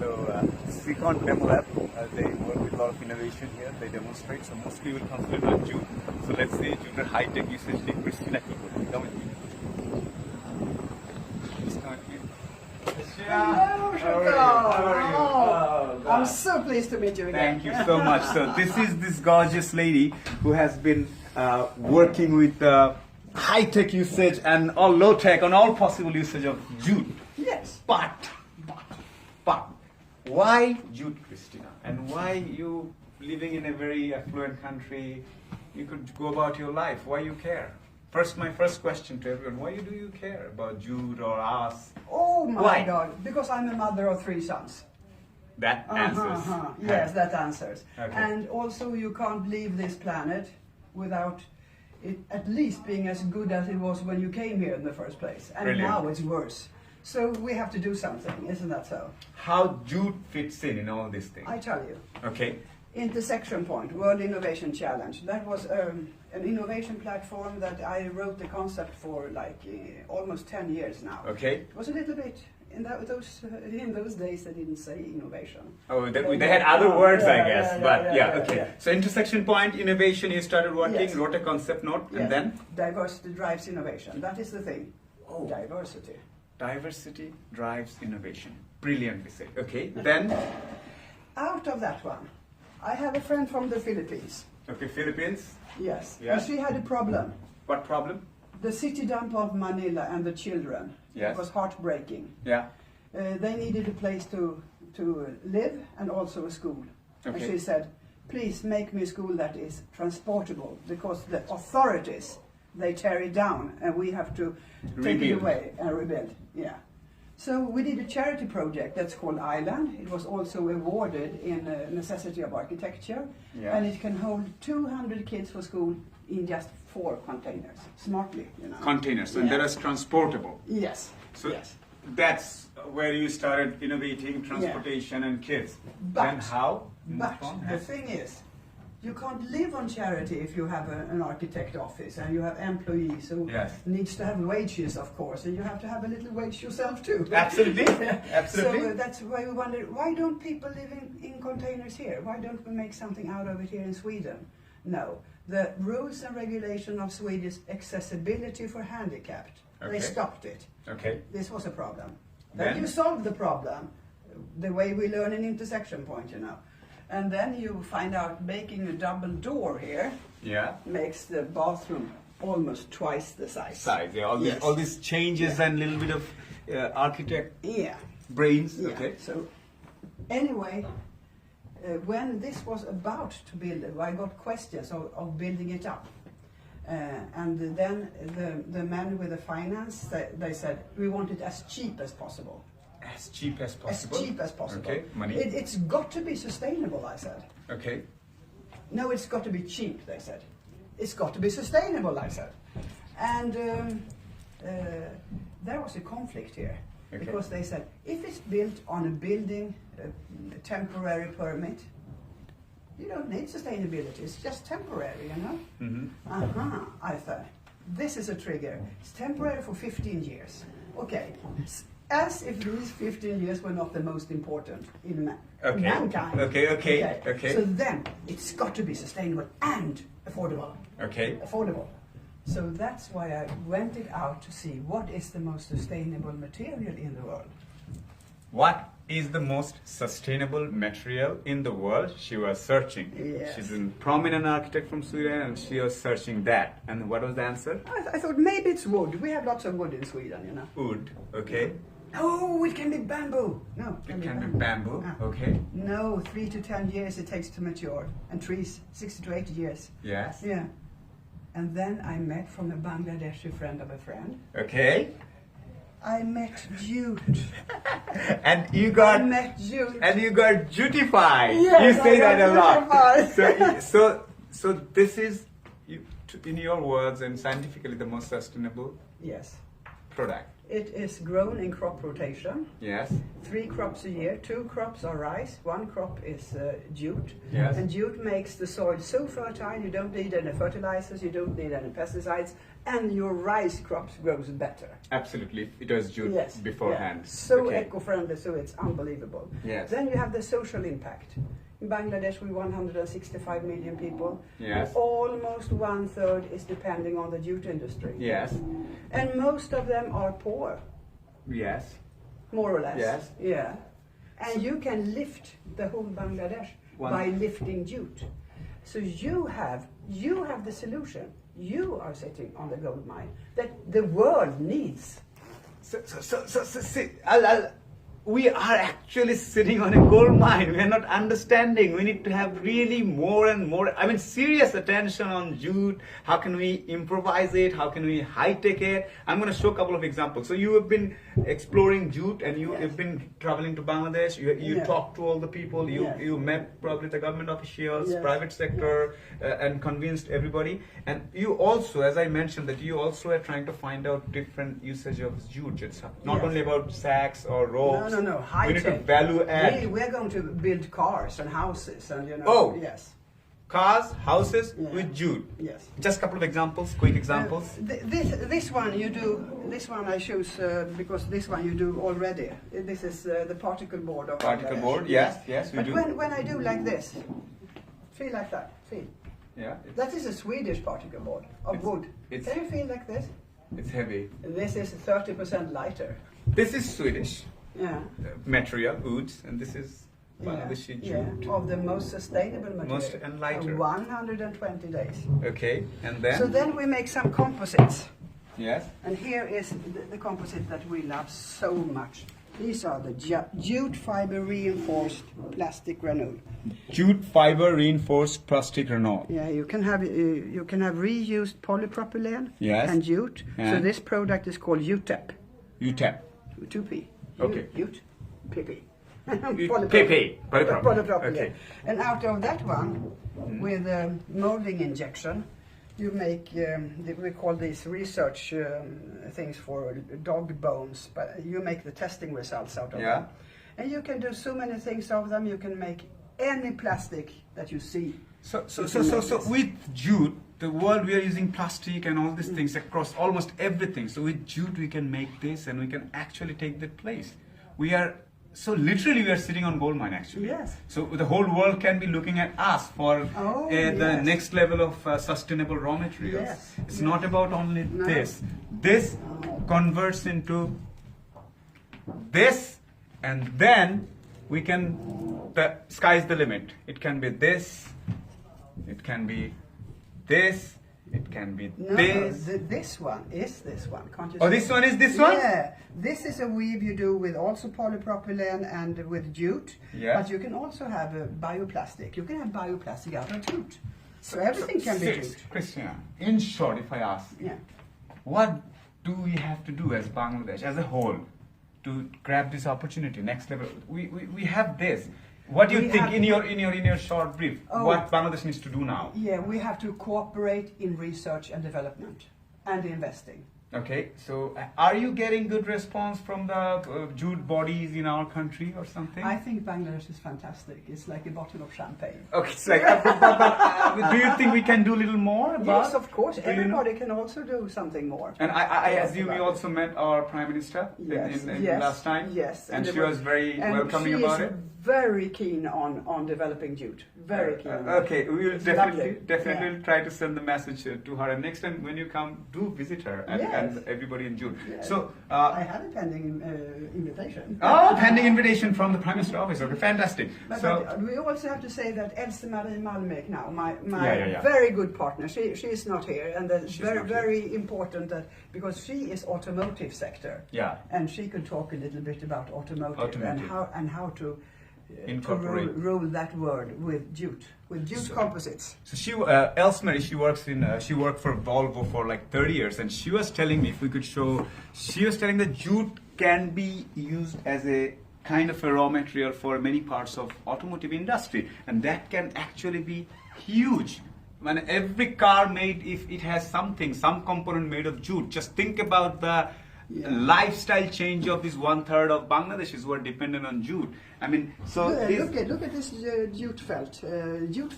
Secon Demo Lab, they work with a lot of innovation here. They demonstrate, so mostly will concentrate on June. So let's see June's high-tech usage নিয়ে Christina কি করে। Come with me. Just come with me. Hello, How are you? Oh, God. I'm so pleased to meet you again. Thank you so much. So this is this gorgeous lady who has been working with high-tech usage and all low-tech on all possible usage of June. Yes. But, why Jute, Christina? And why you living in a very affluent country, you could go about your life, why you care? My first question to everyone, why do you care about Jute or us? Oh my Why? God, because I'm a mother of 3 sons. That answers. Yes, that answers. Okay. And also you can't leave this planet without it at least being as good as it was when you came here in the first place. And Brilliant. now it's worse. So we have to do something, isn't that so? How Jute fits in all these things? I tell you. Okay. Intersection Point, World Innovation Challenge. That was an innovation platform that I wrote the concept for like almost 10 years now. Okay. It was a little bit, in those days they didn't say innovation. Oh, they had other words, I guess. Okay. Yeah. So Intersection Point Innovation, you started working, Yes. wrote a concept note, Yes. and then? Diversity drives innovation. That is the thing. Oh. Diversity. Diversity drives innovation. Brilliantly said. Okay, then? Out of that one, I have a friend from the Philippines. Okay, Philippines. Yes. Yeah. And she had a problem. What problem? The city dump of Manila and the children. Yes. It was heartbreaking. Yeah. They needed a place to live and also a school. And Okay. she said, please make me a school that is transportable because the authorities, they tear it down and we have to take it Rebuild. away and rebuild. Yeah. So we did a charity project that's called Island. It was also awarded in Necessity of Architecture. Yeah. And it can hold 200 kids for school in just 4 containers, smartly, you know. Containers, and Yeah. that is transportable. Yes. So yes. that's where you started innovating transportation and kids. Then how? But the thing is, you can't live on charity if you have an architect office and you have employees who Yes. needs to have wages, of course, and you have to have a little wage yourself too. Absolutely. Absolutely. So that's why we wonder, why don't people live in containers here? Why don't we make something out of it here in Sweden? No. The rules and regulation of Swedish accessibility for handicapped, Okay. they stopped it. Okay. This was a problem. Then? Then you solve the problem, the way we learn in Intersection Point, you know. And then you find out making a double door here Yeah. makes the bathroom almost twice the size. Size. Yeah. Yes. All these changes Yeah. and little bit of architect Yeah. brains. Yeah. Okay. So anyway, when this was about to build, I got questions of building it up. And then the men with the finance, they said, we want it as cheap as possible. As cheap as possible. As cheap as possible. Okay. Money. It's got to be sustainable, I said. Okay. No, it's got to be cheap, they said. It's got to be sustainable, I said. And there was a conflict here. Okay. Because they said, if it's built on a building, temporary permit, you don't need sustainability. It's just temporary, you know? I thought, this is a trigger. It's temporary for 15 years. Okay. As if these 15 years were not the most important in mankind. Okay. So then, it's got to be sustainable and affordable. Okay. Affordable. So that's why I went it out to see what is the most sustainable material in the world. What is the most sustainable material in the world? She was searching. Yes. She's a prominent architect from Sweden and she was searching that. And what was the answer? I thought maybe it's wood. We have lots of wood in Sweden, you know. Wood. Okay. Oh, it can be bamboo. No, It can be bamboo. Ah. Okay. No, 3 to 10 years it takes to mature. And trees, 60 to 80 years. Yes. Yeah. And then I met from a Bangladeshi friend of a friend. Okay. I met jute. And you got I met jute. and you got jutified. Yes, You say I got that a lot. jutified. So this is, in your words and scientifically, the most sustainable Yes. product. It is grown in crop rotation. Yes. 3 crops a year. 2 crops are rice. 1 crop is jute. Yes. And jute makes the soil so fertile you don't need any fertilizers, you don't need any pesticides, and your rice crops grows better. Absolutely, it was jute Yes, beforehand. yeah. So Okay. eco-friendly, so it's unbelievable. Yes. Then you have the social impact. In Bangladesh, we 165 million people. Yes. Almost 1/3 is depending on the jute industry. Yes. And most of them are poor, Yes. more or less. Yes. Yeah. And you can lift the whole Bangladesh by lifting jute. So you have the solution. You are sitting on the gold mine that the world needs. We are actually sitting on a gold mine. We are not understanding. We need to have really more and more, I mean, serious attention on jute. How can we improvise it? How can we high-tech it? I'm going to show a couple of examples. So you have been exploring jute and you have been traveling to Bangladesh. You Yeah. talked to all the people. You, Yes. you met probably the government officials, Yes. private sector, and convinced everybody. And you also, as I mentioned, that you also are trying to find out different usage of jute. It's not Yes. only about sacks or ropes. No. High We need to tech. value add. We're going to build cars and houses and Oh. Yes. Cars, houses Yeah. with jute. Yes. Just a couple of examples, quick examples. This one you do. This one I choose because this one you do already. This is the particle board of Particle Bangladesh. board, yes, we But do. when I do like this, feel like that. Feel. Yeah, That is a Swedish particle board of It's- wood. it's- Can you feel like this? it's heavy. This is 30% lighter. This is Swedish Yeah. material, woods, and this is Yeah, Bangladeshi yeah, jute. of the most sustainable material. Most and lighter. 120 days. Okay, and then? So then we make some composites. Yes. And here is the composite that we love so much. These are the jute fiber reinforced plastic granule. Jute fiber reinforced plastic granule. Yeah, you can have reused polypropylene Yes. and jute. Yeah. So this product is called UTEP. UTEP. 2P. Okay. Jute. PP. PP. Polypropylene. Polypropylene. Okay. And out of that one, with molding injection, you make, we call these research things for dog bones, but you make the testing results out of Yeah. them. And you can do so many things of them. You can make any plastic that you see. So You can make this. with jute, the world we are using plastic and all these things across almost everything. So with jute we can make this and we can actually take that place. We are, so literally we are sitting on gold mine actually. Yes. So the whole world can be looking at us for Oh, the yes. next level of sustainable raw materials. Yes, It's yes. not about only No. this. This converts into this, and then we can, the sky's the limit. It can be this, it can be this, it can be No, this. this one is this one. Can't you Oh, see? this one is this one? Yeah, this is a weave you do with also polypropylene and with jute. Yeah. But you can also have bioplastic. You can have bioplastic out of jute. So everything can be jute. Christina, in short, if I ask, Yeah. what do we have to do as Bangladesh as a whole to grab this opportunity next level? We have this. What do you We think have- in your short brief? Oh. What Bangladesh needs to do now? Yeah, we have to cooperate in research and development and investing. Okay, so are you getting good response from the jute bodies in our country or something? I think Bangladesh is fantastic. It's like a bottle of champagne. Okay, it's like, do you think we can do a little more about? Yes, of course. Do you know? Everybody can also do something more. And I Yes, assume you about also met our Prime Minister Yes, in yes, last time? yes. And there she was very and welcoming she about is it? very keen on developing jute. Very keen. on that. Okay, we will It's definitely lovely. Yeah. try to send the message to her. And next time when you come, do visit her and, Yes. and everybody in June. Yes. So, I have a pending invitation. oh, pending invitation from the Prime Minister office. Okay, fantastic. But So, we also have to say that Else Marie Malmek now, my Yeah. very good partner, she is not here, and it's She's very not here. very important that because she is automotive sector, yeah, and she can talk a little bit about automotive. and how to Incorporate. rule that word with jute So- composites. so she, Elsmary, she worked for Volvo for like 30 years, and she was telling me if we could show. She was telling that jute can be used as a kind of a raw material for many parts of automotive industry, and that can actually be huge. When every car made, if it has some component made of jute, just think about the Yeah. lifestyle change of these 1/3 of Bangladeshis who are dependent on jute. I mean, so Look at this jute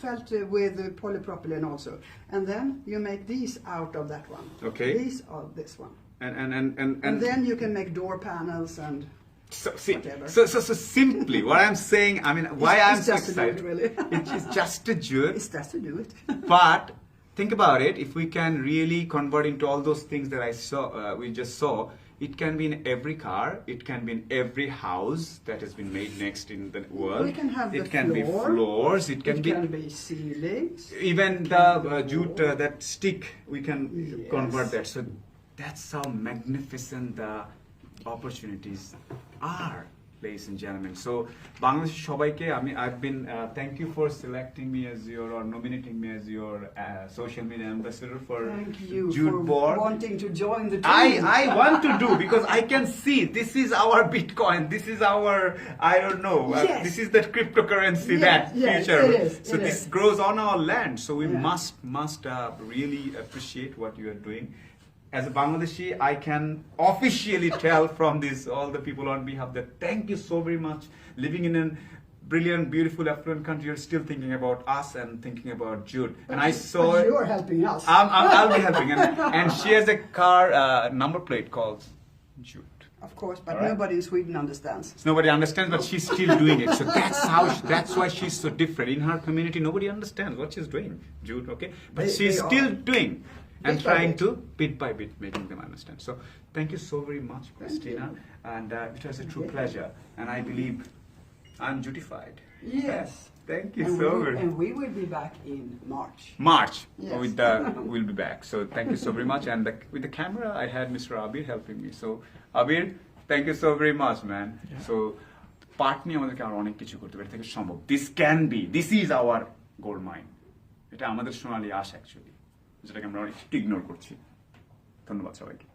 felt with polypropylene also, and then you make these out of that one. Okay. These are this one, and then you can make door panels and. So, see, Whatever. so simply, what I'm saying, I mean, why I'm It's so just to do it, excited, really. it is just a jute, It's just to do it. but think about it, if we can really convert into all those things that we just saw, it can be in every car, it can be in every house that has been made next in the world. We can have it the can be floor. floors, it can be ceilings. even the jute, that stick, we can Yes. convert that. So that's how magnificent the opportunities are, ladies and gentlemen. So Bangladesh shobaike, I've been thank you for selecting me as your, or nominating me as your social media ambassador for Thank you Jute for Board. wanting to join the team. I want to do, because I can see this is our Bitcoin, this is our, I don't know, Yes. this is that cryptocurrency, Yes, that yes, future. it is, So it this is. grows on our land. So we Yeah. must really appreciate what you are doing. As a Bangladeshi, I can officially tell from this, all the people on behalf, that thank you so very much. Living in a brilliant, beautiful, affluent country, you're still thinking about us and thinking about Jude. And I saw But it. you're helping us. I'll be helping. And she has a car number plate called Jude. Of course, but All right. nobody in Sweden understands. Nobody understands, but she's still doing it. So that's why she's so different. In her community, nobody understands what she's doing, Jude, okay? But she's they still are. doing and Bit by trying bit. to, bit by bit, making them understand. So thank you so very much, Christina. And it was a true Okay. pleasure. And I believe I'm jutified. Yes. Thank you And so we, very and we will be back in March. March, Yes. we'll be back. So thank you so very much. And with the camera, I had Mr. Abir helping me. So Abir, thank you so very much, man. So part নিয়ে আমাদেরকে আরো অনেক কিছু করতে পারে থেকে সম্ভব. This is our gold mine. এটা আমাদের সোনালী আশ অ্যাকচুয়ালি, যেটাকে আমরা অনেক ইগনোর করছি. ধন্যবাদ সবাইকে.